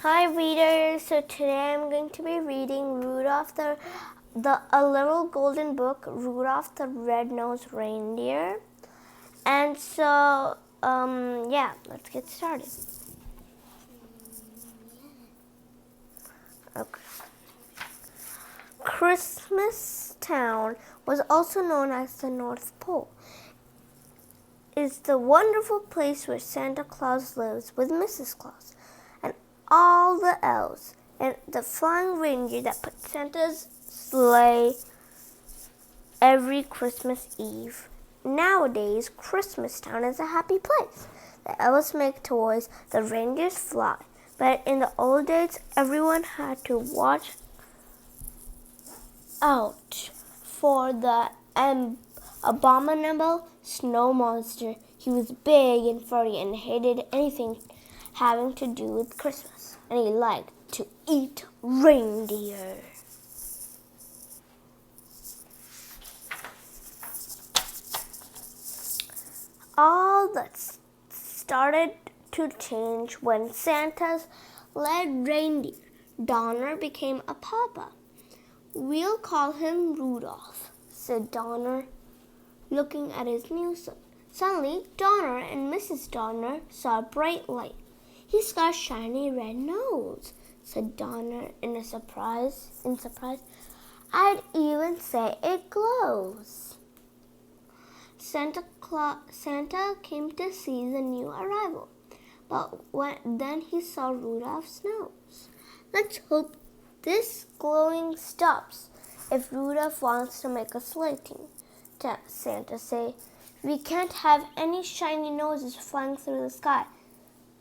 Hi readers, so today I'm going to be reading a little golden book, Rudolph the Red-Nosed Reindeer. And so, let's get started. Okay. Christmas Town was also known as the North Pole. It's the wonderful place where Santa Claus lives with Mrs. Claus and all the elves and the flying reindeer that put Santa's sleigh every Christmas Eve. Nowadays, Christmas Town is a happy place. The elves make toys, the reindeers fly. But in the old days, everyone had to watch out for the abominable snow monster. He was big and furry and hated anything having to do with Christmas. And he liked to eat reindeer. All that started to change when Santa's led reindeer, Donner, became a papa. "We'll call him Rudolph," said Donner, looking at his new son. Suddenly, Donner and Mrs. Donner saw a bright light. "He's got a shiny red nose," said Donner in surprise. "I'd even say it glows." Santa came to see the new arrival, but then he saw Rudolph's nose. "Let's hope this glowing stops if Rudolph wants to make a sleigh team," Santa said. "We can't have any shiny noses flying through the sky."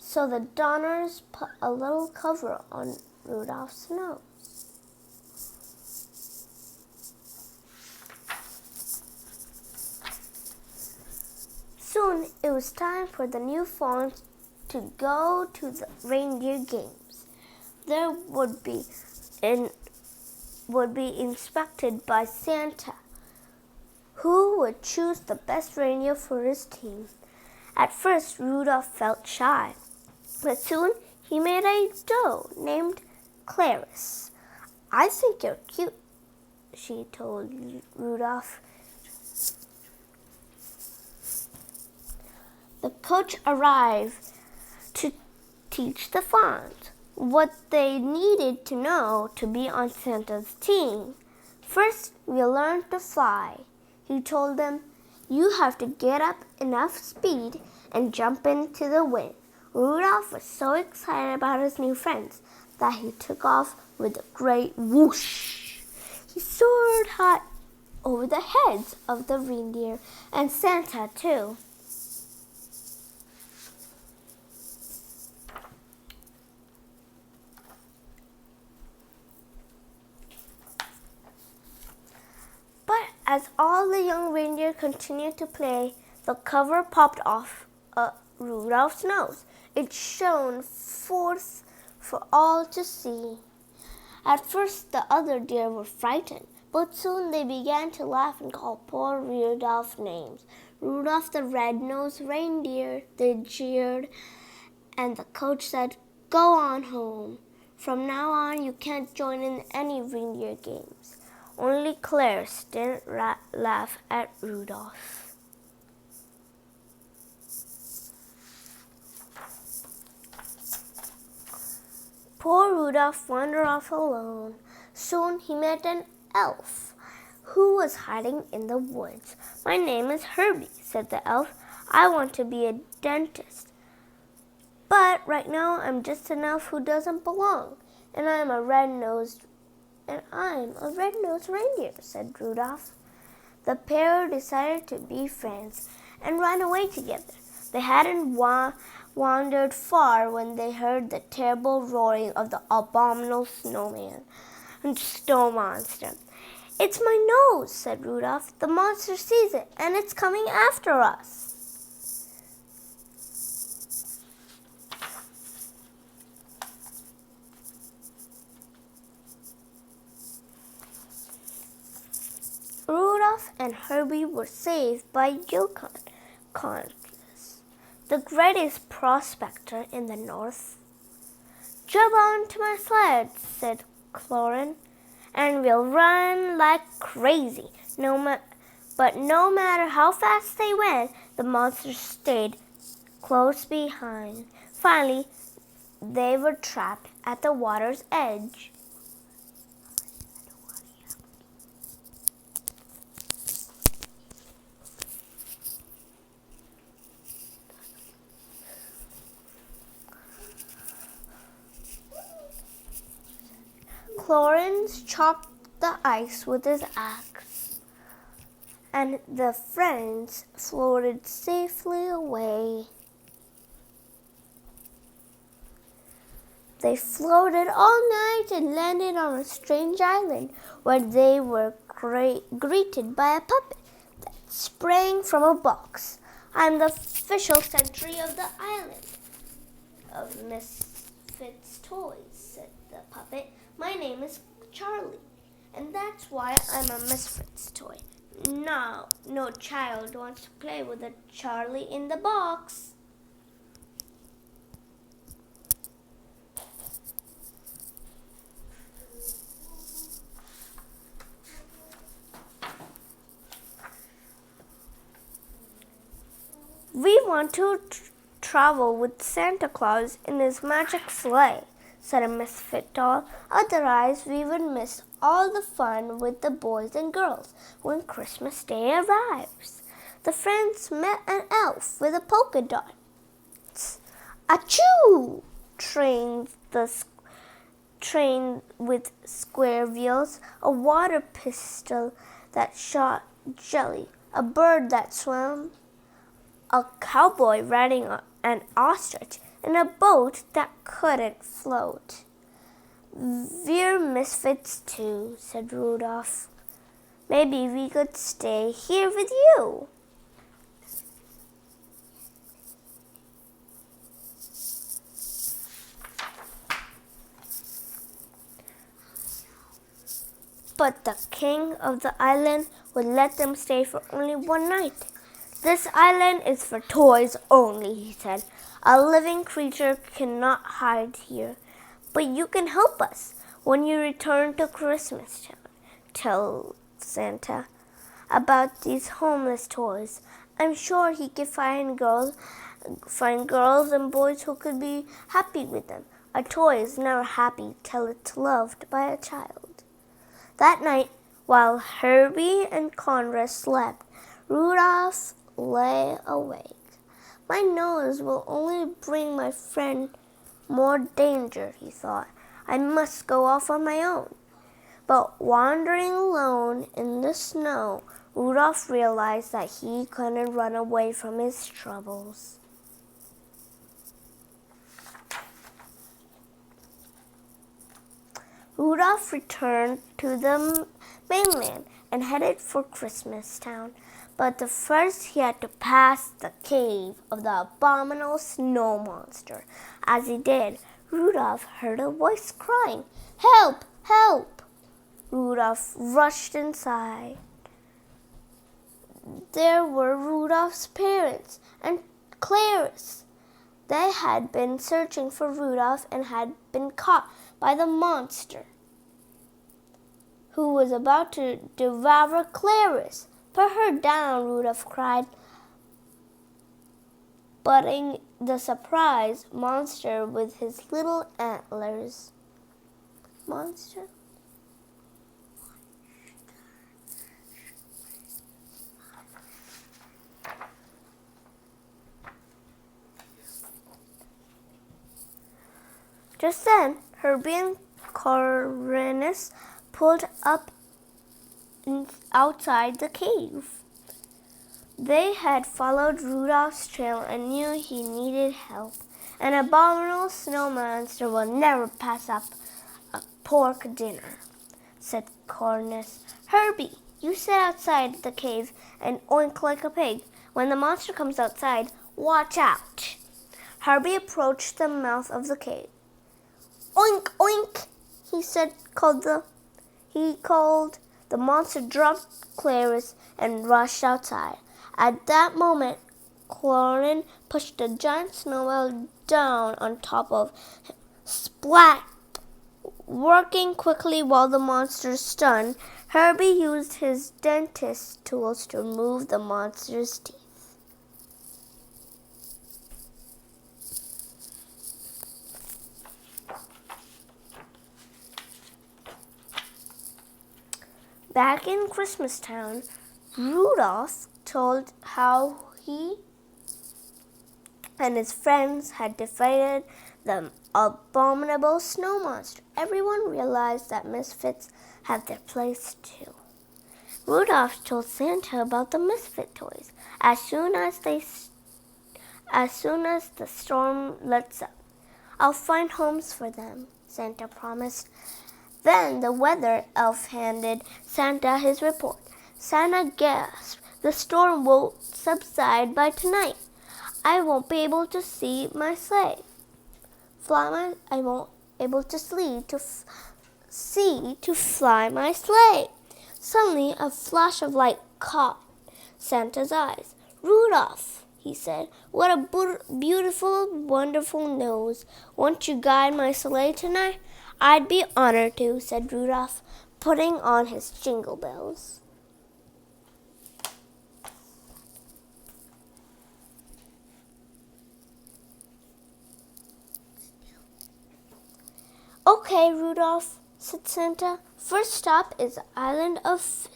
So the Donners put a little cover on Rudolph's nose. Soon it was time for the new fawns to go to the reindeer games. They would be inspected by Santa, who would choose the best reindeer for his team. At first, Rudolph felt shy, but soon he made a doe named Clarice. "I think you're cute," she told Rudolph. The coach arrived to teach the fawns what they needed to know to be on Santa's team. "First, we'll learn to fly," he told them. "You have to get up enough speed and jump into the wind." Rudolph was so excited about his new friends that he took off with a great whoosh. He soared high over the heads of the reindeer and Santa too. But as all the young reindeer continued to play, the cover popped off Rudolph's nose. It shone forth for all to see. At first, the other deer were frightened, but soon they began to laugh and call poor Rudolph names. "Rudolph the Red-Nosed Reindeer," they jeered, and the coach said, "Go on home. From now on, you can't join in any reindeer games." Only Clarice didn't laugh at Rudolph. Poor Rudolph wandered off alone. Soon he met an elf who was hiding in the woods. "My name is Herbie," said the elf. "I want to be a dentist. But right now I'm just an elf who doesn't belong. And I'm a red-nosed reindeer," said Rudolph. The pair decided to be friends and ran away together. They hadn't wandered far when they heard the terrible roaring of the abominable snow monster. "It's my nose," said Rudolph. "The monster sees it, and it's coming after us." Rudolph and Herbie were saved by Yukon, the greatest prospector in the North. "Jump onto my sled," said Chlorine, "and we'll run like crazy." But no matter how fast they went, the monster stayed close behind. Finally, they were trapped at the water's edge. Clarence chopped the ice with his axe, and the friends floated safely away. They floated all night and landed on a strange island where they were greeted by a puppet that sprang from a box. "I'm the official sentry of the island of Misfits Toys," said the puppet. "My name is Charlie, and that's why I'm a Misfits toy. No child wants to play with a Charlie in the box." "We want to travel with Santa Claus in his magic sleigh," said a misfit doll. "Otherwise, we would miss all the fun with the boys and girls when Christmas Day arrives." The friends met an elf with a polka dot. "Achoo!" train with square wheels, a water pistol that shot jelly, a bird that swam, a cowboy riding an ostrich, and a boat that couldn't float. "We're misfits too," said Rudolph. "Maybe we could stay here with you." But the king of the island would let them stay for only one night. "This island is for toys only," he said. "A living creature cannot hide here. But you can help us when you return to Christmas Town. Tell Santa about these homeless toys. I'm sure he could find girls and boys who could be happy with them. A toy is never happy till it's loved by a child." That night, while Herbie and Conrad slept, Rudolph lay awake. "My nose will only bring my friend more danger," he thought. "I must go off on my own." But wandering alone in the snow, Rudolph realized that he couldn't run away from his troubles. Rudolph returned to the mainland and headed for Christmas Town. But first he had to pass the cave of the abominable snow monster. As he did, Rudolph heard a voice crying, "Help! Help!" Rudolph rushed inside. There were Rudolph's parents and Clarice. They had been searching for Rudolph and had been caught by the monster, who was about to devour Clarice. "Put her down," Rudolph cried, butting the surprised monster with his little antlers. Monster? Just then, Herbie and Corinus pulled up outside the cave. They had followed Rudolph's trail and knew he needed help. "An abominable snow monster will never pass up a pork dinner," said Corinus. "Herbie, you sit outside the cave and oink like a pig. When the monster comes outside, watch out." Herbie approached the mouth of the cave. "Oink, oink," he called. The monster dropped Clarice and rushed outside. At that moment, Chlorine pushed a giant snowball down on top of him. Splat! Working quickly while the monster stunned, Herbie used his dentist tools to remove the monster's teeth. Back in Christmastown, Rudolph told how he and his friends had defeated the abominable snow monster. Everyone realized that misfits have their place too. Rudolph told Santa about the misfit toys as soon as the storm lets up. I'll find homes for them, Santa promised. Then the weather elf handed Santa his report. Santa gasped. The storm won't subside by tonight. I won't be able to see my sleigh. I won't be able to see to fly my sleigh. Suddenly, a flash of light caught Santa's eyes. Rudolph, he said, what a beautiful, wonderful nose. Won't you guide my sleigh tonight? I'd be honored to, said Rudolph, putting on his jingle bells. Okay, Rudolph, said Santa. First stop is the island of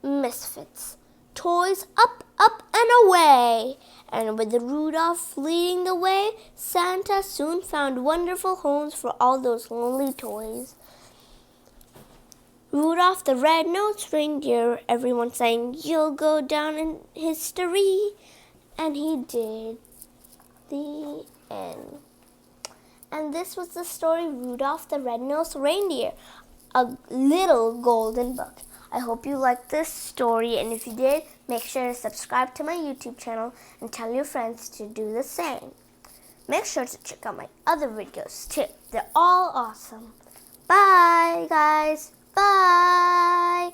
misfits. Toys up, up, and away. And with Rudolph leading the way, Santa soon found wonderful homes for all those lonely toys. Rudolph the Red-Nosed Reindeer, everyone saying, you'll go down in history. And he did. The end. And this was the story Rudolph the Red-Nosed Reindeer, a little golden book. I hope you liked this story, and if you did, make sure to subscribe to my YouTube channel and tell your friends to do the same. Make sure to check out my other videos too. They're all awesome. Bye, guys. Bye.